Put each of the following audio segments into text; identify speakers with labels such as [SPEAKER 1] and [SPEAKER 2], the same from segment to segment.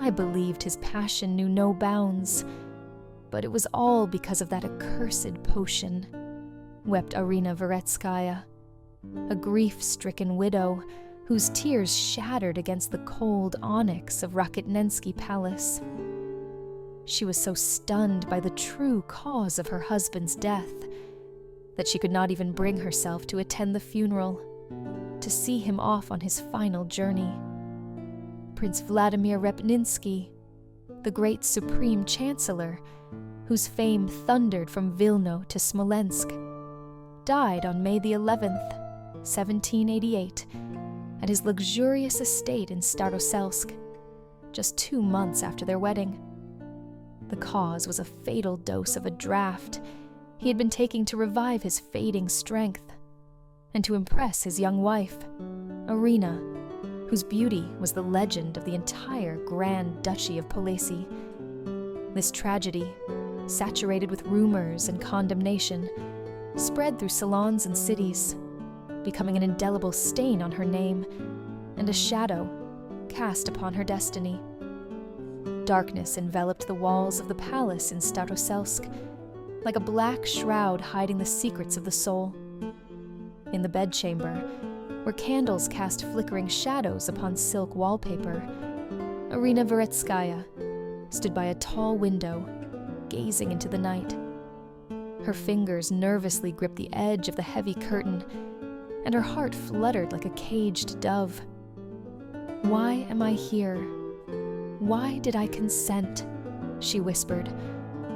[SPEAKER 1] I believed his passion knew no bounds, but it was all because of that accursed potion," wept Arina Veretskaya, a grief-stricken widow whose tears shattered against the cold onyx of Rakitnensky Palace. She was so stunned by the true cause of her husband's death that she could not even bring herself to attend the funeral, to see him off on his final journey. Prince Vladimir Repninsky, the great Supreme Chancellor, whose fame thundered from Vilno to Smolensk, died on May the 11th, 1788, at his luxurious estate in Staroselsk, just 2 months after their wedding. The cause was a fatal dose of a draught he had been taking to revive his fading strength, and to impress his young wife, Irina, whose beauty was the legend of the entire Grand Duchy of Polesy. This tragedy, saturated with rumors and condemnation, spread through salons and cities, becoming an indelible stain on her name and a shadow cast upon her destiny. Darkness enveloped the walls of the palace in Staroselsk, like a black shroud hiding the secrets of the soul. In the bedchamber, where candles cast flickering shadows upon silk wallpaper, Irina Veretskaya stood by a tall window, gazing into the night. Her fingers nervously gripped the edge of the heavy curtain, and her heart fluttered like a caged dove. "Why am I here? Why did I consent?" she whispered,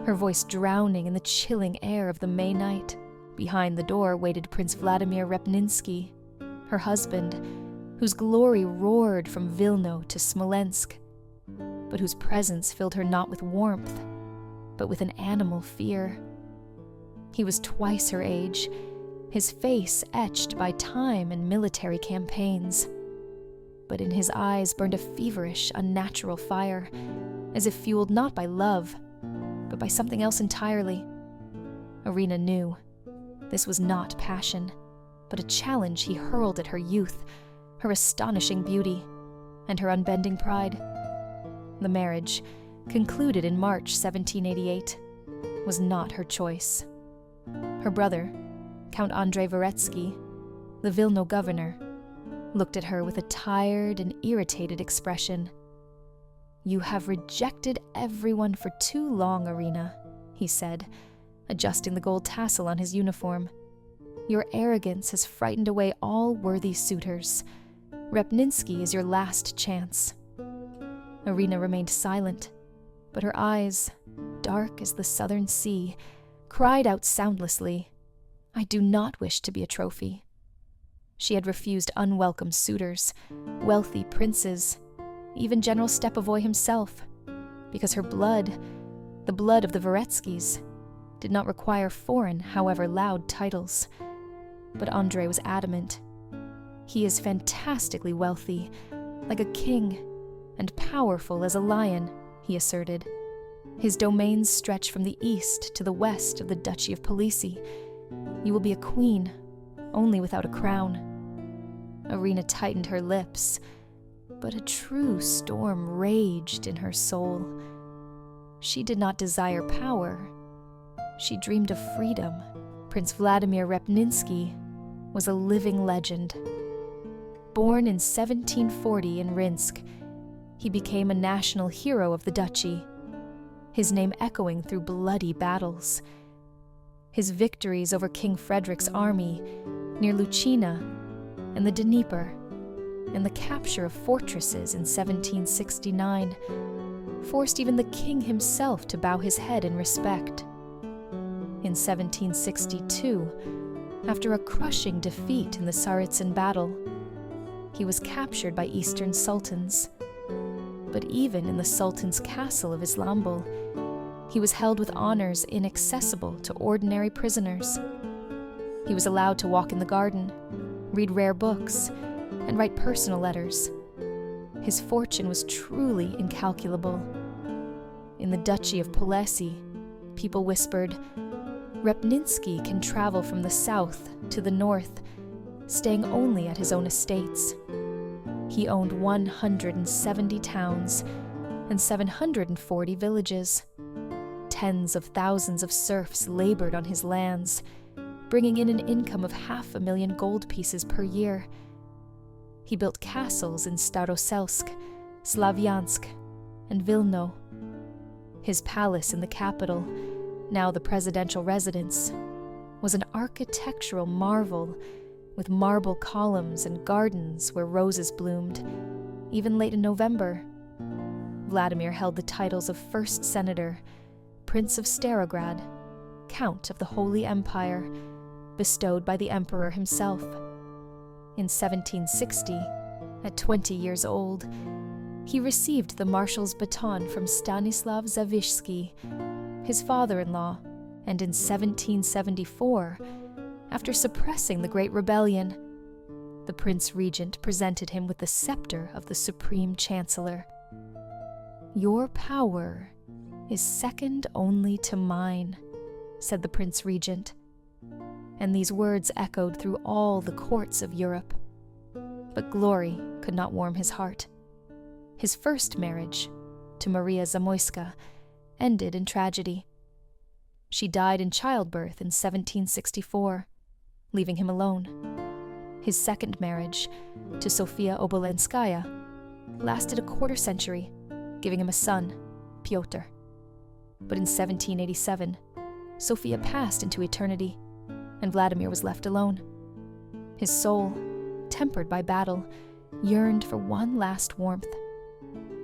[SPEAKER 1] her voice drowning in the chilling air of the May night. Behind the door waited Prince Vladimir Repninsky, her husband, whose glory roared from Vilno to Smolensk, but whose presence filled her not with warmth, but with an animal fear. He was twice her age, his face etched by time and military campaigns, but in his eyes burned a feverish, unnatural fire, as if fueled not by love, but by something else entirely. Irina knew this was not passion, but a challenge he hurled at her youth, her astonishing beauty, and her unbending pride. The marriage, concluded in March 1788, was not her choice. Her brother, Count Andrei Veretsky, the Vilno governor, looked at her with a tired and irritated expression. "You have rejected everyone for too long, Irina," he said, adjusting the gold tassel on his uniform. "Your arrogance has frightened away all worthy suitors. Repninsky is your last chance." Irina remained silent, but her eyes, dark as the southern sea, cried out soundlessly, "I do not wish to be a trophy." She had refused unwelcome suitors, wealthy princes, even General Stepovoy himself, because her blood, the blood of the Veretskys, did not require foreign, however loud, titles. But Andrei was adamant. "He is fantastically wealthy, like a king, and powerful as a lion," he asserted. "His domains stretch from the east to the west of the Duchy of Polesy. You will be a queen, only without a crown." Irina tightened her lips, but a true storm raged in her soul. She did not desire power. She dreamed of freedom. Prince Vladimir Repninsky was a living legend. Born in 1740 in Rinsk, he became a national hero of the duchy, his name echoing through bloody battles. His victories over King Frederick's army near Luchina and the Dnieper, and the capture of fortresses in 1769, forced even the king himself to bow his head in respect. In 1762, after a crushing defeat in the Tsaritsyn battle, he was captured by Eastern sultans. But even in the sultan's castle of Islambol, he was held with honors inaccessible to ordinary prisoners. He was allowed to walk in the garden, read rare books, and write personal letters. His fortune was truly incalculable. In the Duchy of Polesy, people whispered, "Repninsky can travel from the south to the north, staying only at his own estates." He owned 170 towns and 740 villages. Tens of thousands of serfs labored on his lands, bringing in an income of 500,000 gold pieces per year. He built castles in Staroselsk, Slavyansk, and Vilno. His palace in the capital, now the presidential residence, was an architectural marvel, with marble columns and gardens where roses bloomed, even late in November. Vladimir held the titles of First Senator, Prince of Starograd, Count of the Holy Empire, bestowed by the Emperor himself. In 1760, at 20 years old, he received the marshal's baton from Stanislav Zawischski, his father-in-law, and in 1774, after suppressing the Great Rebellion, the Prince Regent presented him with the scepter of the Supreme Chancellor. "Your power is second only to mine," said the Prince Regent, and these words echoed through all the courts of Europe. But glory could not warm his heart. His first marriage, to Maria Zamoyska, ended in tragedy. She died in childbirth in 1764, leaving him alone. His second marriage, to Sofia Obolenskaya, lasted a quarter century, giving him a son, Pyotr. But in 1787, Sofia passed into eternity, and Vladimir was left alone. His soul, tempered by battle, yearned for one last warmth.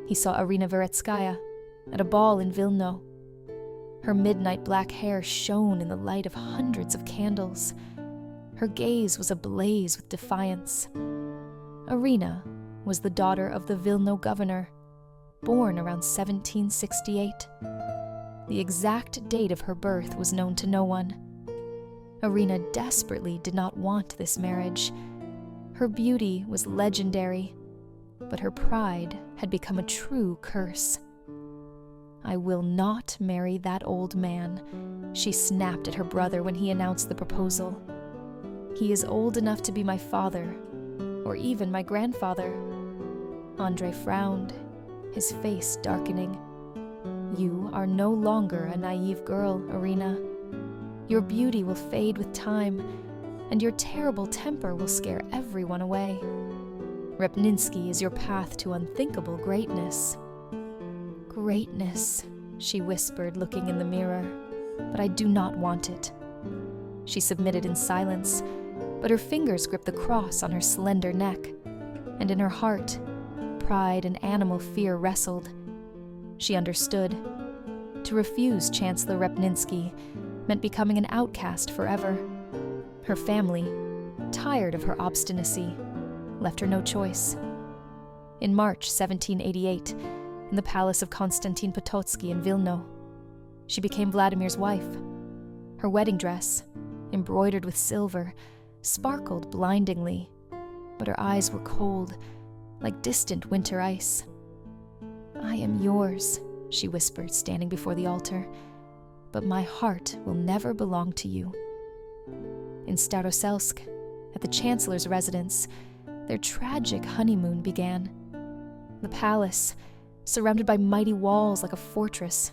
[SPEAKER 1] He saw Irina Veretskaya at a ball in Vilno. Her midnight black hair shone in the light of hundreds of candles. Her gaze was ablaze with defiance. Irina was the daughter of the Vilno governor, born around 1768. The exact date of her birth was known to no one. Irina desperately did not want this marriage. Her beauty was legendary, but her pride had become a true curse. "I will not marry that old man," she snapped at her brother when he announced the proposal. "He is old enough to be my father, or even my grandfather." Andrei frowned, his face darkening. "You are no longer a naive girl, Irina. Your beauty will fade with time, and your terrible temper will scare everyone away. Repninsky is your path to unthinkable greatness." "Greatness," she whispered, looking in the mirror, "but I do not want it." She submitted in silence, but her fingers gripped the cross on her slender neck, and in her heart, pride and animal fear wrestled. She understood. To refuse Chancellor Repninsky meant becoming an outcast forever. Her family, tired of her obstinacy, left her no choice. In March 1788, in the palace of Konstantin Pototsky in Vilno, she became Vladimir's wife. Her wedding dress, embroidered with silver, sparkled blindingly, but her eyes were cold, like distant winter ice. "I am yours," she whispered, standing before the altar, "but my heart will never belong to you." In Staroselsk, at the Chancellor's residence, their tragic honeymoon began. The palace, surrounded by mighty walls like a fortress,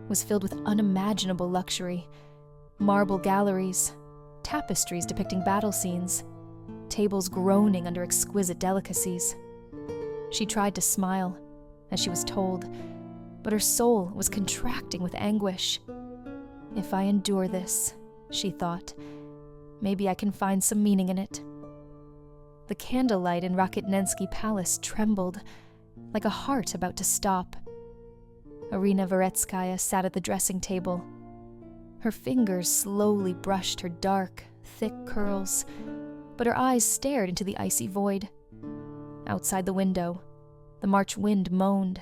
[SPEAKER 1] was filled with unimaginable luxury: marble galleries, tapestries depicting battle scenes, tables groaning under exquisite delicacies. She tried to smile, as she was told, but her soul was contracting with anguish. "If I endure this," she thought, "maybe I can find some meaning in it." The candlelight in Rakitnensky Palace trembled, like a heart about to stop. Irina Veretskaya sat at the dressing table. Her fingers slowly brushed her dark, thick curls, but her eyes stared into the icy void. Outside the window, the March wind moaned,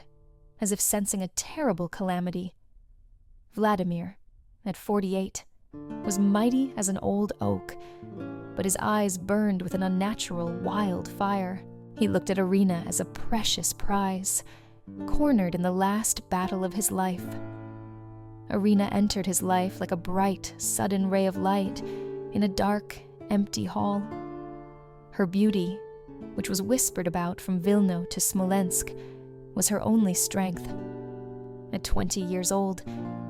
[SPEAKER 1] as if sensing a terrible calamity. Vladimir, at 48, was mighty as an old oak, but his eyes burned with an unnatural, wild fire. He looked at Irina as a precious prize, cornered in the last battle of his life. Irina entered his life like a bright, sudden ray of light in a dark, empty hall. Her beauty, which was whispered about from Vilno to Smolensk, was her only strength. At 20 years old,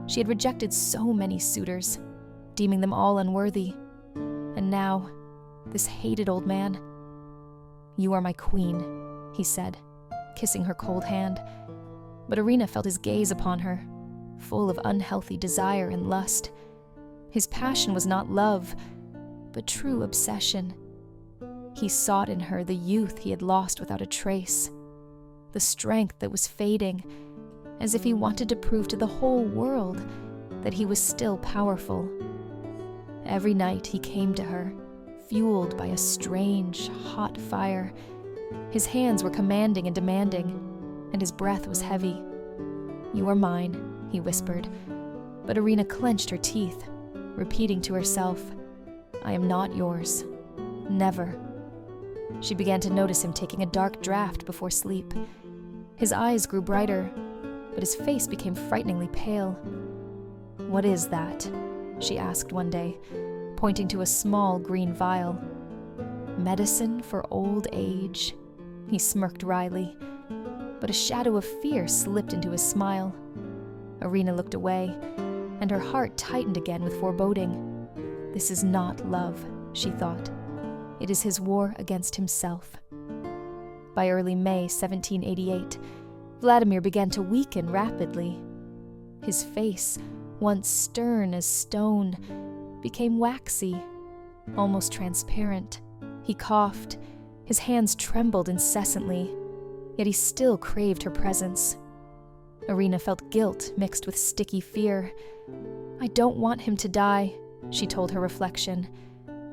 [SPEAKER 1] she had rejected so many suitors, deeming them all unworthy. And now, this hated old man. "You are my queen," he said, kissing her cold hand. But Irina felt his gaze upon her, full of unhealthy desire and lust. His passion was not love, but true obsession. He sought in her the youth he had lost without a trace, the strength that was fading, as if he wanted to prove to the whole world that he was still powerful. Every night he came to her, fueled by a strange, hot fire. His hands were commanding and demanding, and his breath was heavy. "You are mine," he whispered, but Irina clenched her teeth, repeating to herself, "I am not yours. Never." She began to notice him taking a dark draught before sleep. His eyes grew brighter, but his face became frighteningly pale. "What is that?" she asked one day, pointing to a small green vial. "Medicine for old age," he smirked wryly, but a shadow of fear slipped into his smile. Irina looked away, and her heart tightened again with foreboding. This is not love, she thought. It is his war against himself. By early May 1788, Vladimir began to weaken rapidly. His face, once stern as stone, became waxy, almost transparent. He coughed. His hands trembled incessantly, yet he still craved her presence. Irina felt guilt mixed with sticky fear. "I don't want him to die," she told her reflection,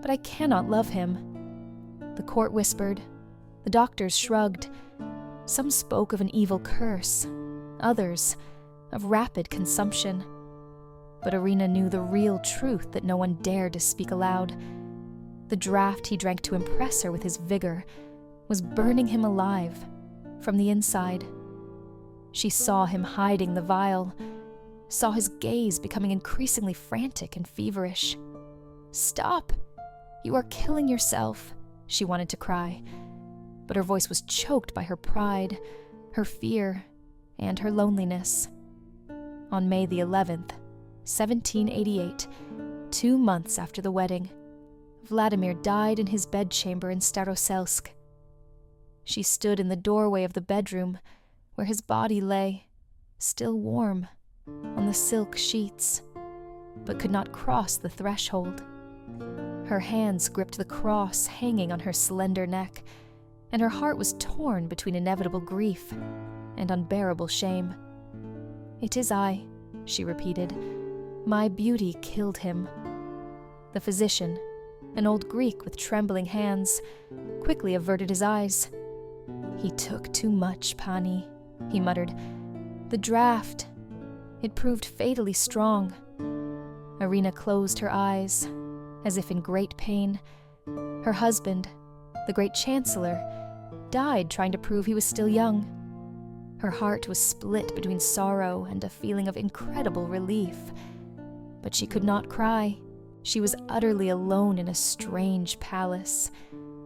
[SPEAKER 1] "but I cannot love him." The court whispered. The doctors shrugged. Some spoke of an evil curse, others of rapid consumption. But Irina knew the real truth that no one dared to speak aloud. The draught he drank to impress her with his vigor was burning him alive from the inside. She saw him hiding the vial, saw his gaze becoming increasingly frantic and feverish. "Stop! You are killing yourself," she wanted to cry, but her voice was choked by her pride, her fear, and her loneliness. On May the 11th, 1788, 2 months after the wedding, Vladimir died in his bedchamber in Staroselsk. She stood in the doorway of the bedroom where his body lay, still warm, on the silk sheets, but could not cross the threshold. Her hands gripped the cross hanging on her slender neck, and her heart was torn between inevitable grief and unbearable shame. "It is I," she repeated. "My beauty killed him." The physician, an old Greek with trembling hands, quickly averted his eyes. "He took too much, Pani," he muttered. "The draught, it proved fatally strong." Irina closed her eyes, as if in great pain. Her husband, the great chancellor, died trying to prove he was still young. Her heart was split between sorrow and a feeling of incredible relief. But she could not cry. She was utterly alone in a strange palace,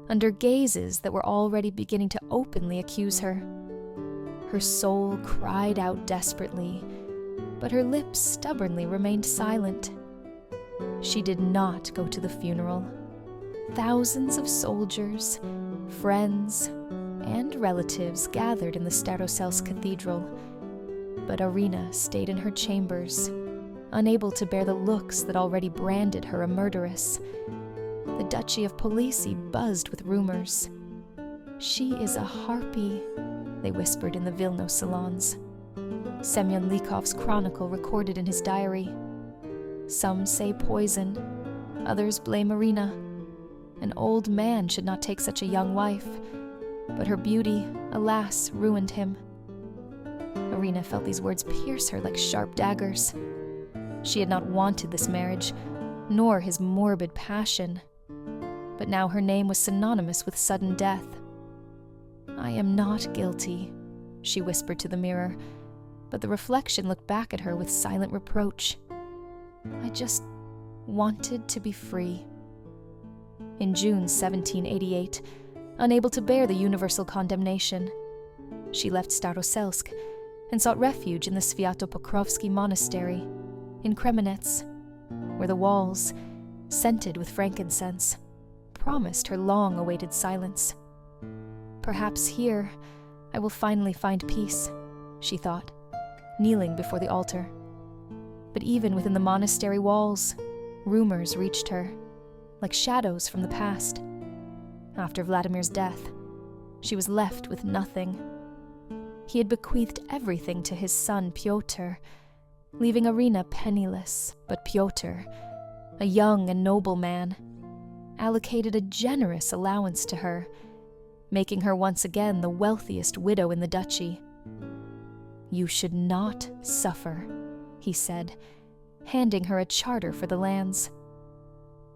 [SPEAKER 1] under gazes that were already beginning to openly accuse her. Her soul cried out desperately, but her lips stubbornly remained silent. She did not go to the funeral. Thousands of soldiers, friends, and relatives gathered in the Staroselsk Cathedral, but Irina stayed in her chambers, unable to bear the looks that already branded her a murderess. The Duchy of Polisi buzzed with rumors. "She is a harpy," they whispered in the Vilno salons. Semyon Likov's chronicle recorded in his diary. Some say poison, others blame Irina. An old man should not take such a young wife, but her beauty, alas, ruined him. Irina felt these words pierce her like sharp daggers. She had not wanted this marriage, nor his morbid passion, but now her name was synonymous with sudden death. "I am not guilty," she whispered to the mirror, but the reflection looked back at her with silent reproach. "I just wanted to be free." In June 1788, unable to bear the universal condemnation, she left Staroselsk and sought refuge in the Sviatopokrovsky Monastery in Kremenets, where the walls, scented with frankincense, promised her long-awaited silence. Perhaps here I will finally find peace, she thought, kneeling before the altar. But even within the monastery walls, rumors reached her, like shadows from the past. After Vladimir's death, she was left with nothing. He had bequeathed everything to his son Pyotr, leaving Irina penniless, but Pyotr, a young and noble man, allocated a generous allowance to her, making her once again the wealthiest widow in the duchy. "You should not suffer," he said, handing her a charter for the lands.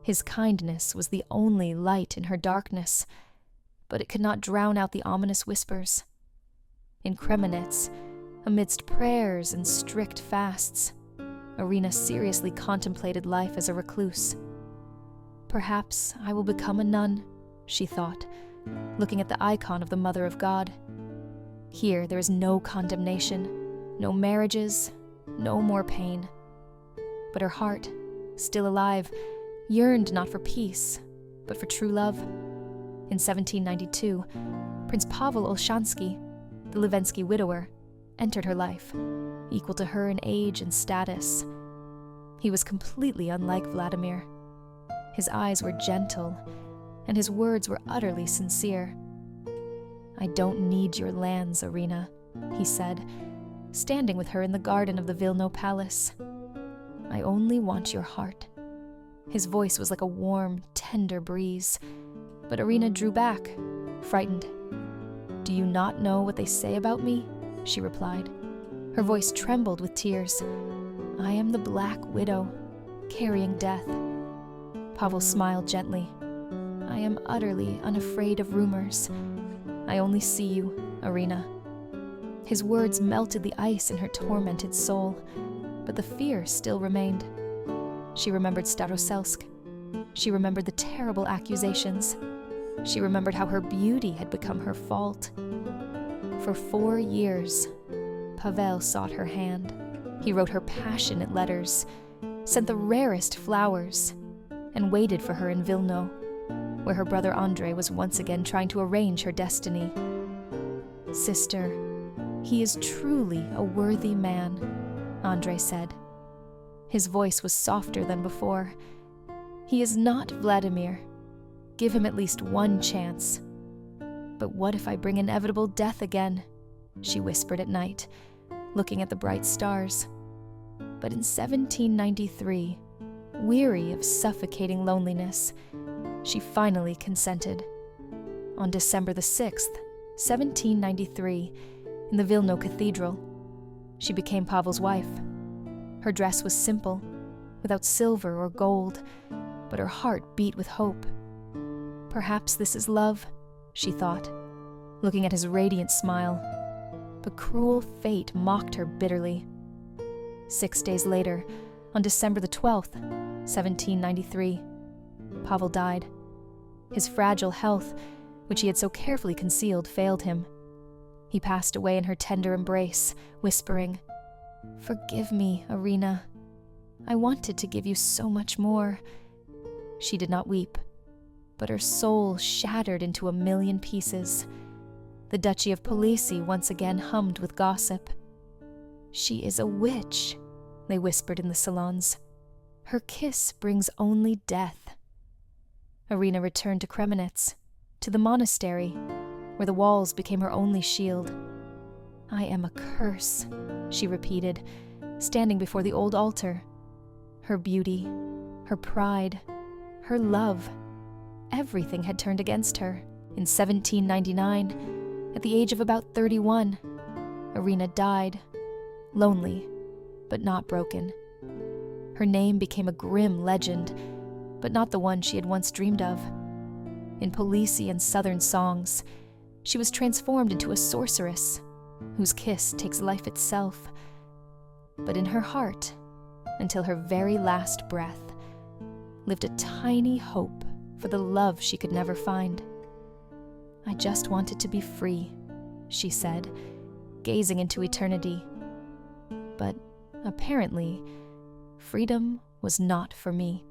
[SPEAKER 1] His kindness was the only light in her darkness, but it could not drown out the ominous whispers. In Kremenets, amidst prayers and strict fasts, Irina seriously contemplated life as a recluse. Perhaps I will become a nun, she thought, looking at the icon of the Mother of God. Here there is no condemnation, no marriages, no more pain. But her heart, still alive, yearned not for peace, but for true love. In 1792, Prince Pavel Olshansky, the Levensky widower, entered her life, equal to her in age and status. He was completely unlike Vladimir. His eyes were gentle, and his words were utterly sincere. "I don't need your lands, Irina," he said, standing with her in the garden of the Vilno Palace. "I only want your heart." His voice was like a warm, tender breeze, but Irina drew back, frightened. "Do you not know what they say about me?" she replied. Her voice trembled with tears. "I am the Black Widow, carrying death." Pavel smiled gently. "I am utterly unafraid of rumors. I only see you, Irina." His words melted the ice in her tormented soul, but the fear still remained. She remembered Staroselsk. She remembered the terrible accusations. She remembered how her beauty had become her fault. For 4 years, Pavel sought her hand. He wrote her passionate letters, sent the rarest flowers, and waited for her in Vilno, where her brother Andrei was once again trying to arrange her destiny. "Sister, he is truly a worthy man," Andrei said. His voice was softer than before. "He is not Vladimir. Give him at least one chance." "But what if I bring inevitable death again?" she whispered at night, looking at the bright stars. But in 1793, weary of suffocating loneliness, she finally consented. On December the 6th, 1793, in the Vilno Cathedral, she became Pavel's wife. Her dress was simple, without silver or gold, but her heart beat with hope. Perhaps this is love, she thought, looking at his radiant smile. But cruel fate mocked her bitterly. 6 days later, on December the 12th, 1793, Pavel died. His fragile health, which he had so carefully concealed, failed him. He passed away in her tender embrace, whispering, "Forgive me, Irina. I wanted to give you so much more." She did not weep, but her soul shattered into a million pieces. The Duchy of Polisi once again hummed with gossip. "She is a witch," they whispered in the salons. "Her kiss brings only death." Irina returned to Kremenets, to the monastery, where the walls became her only shield. "I am a curse," she repeated, standing before the old altar. Her beauty, her pride, her love, everything had turned against her. In 1799, at the age of about 31, Irina died, lonely, but not broken. Her name became a grim legend, but not the one she had once dreamed of. In Polisi and southern songs, she was transformed into a sorceress, whose kiss takes life itself. But in her heart, until her very last breath, lived a tiny hope for the love she could never find. "I just wanted to be free," she said, gazing into eternity. But apparently, freedom was not for me.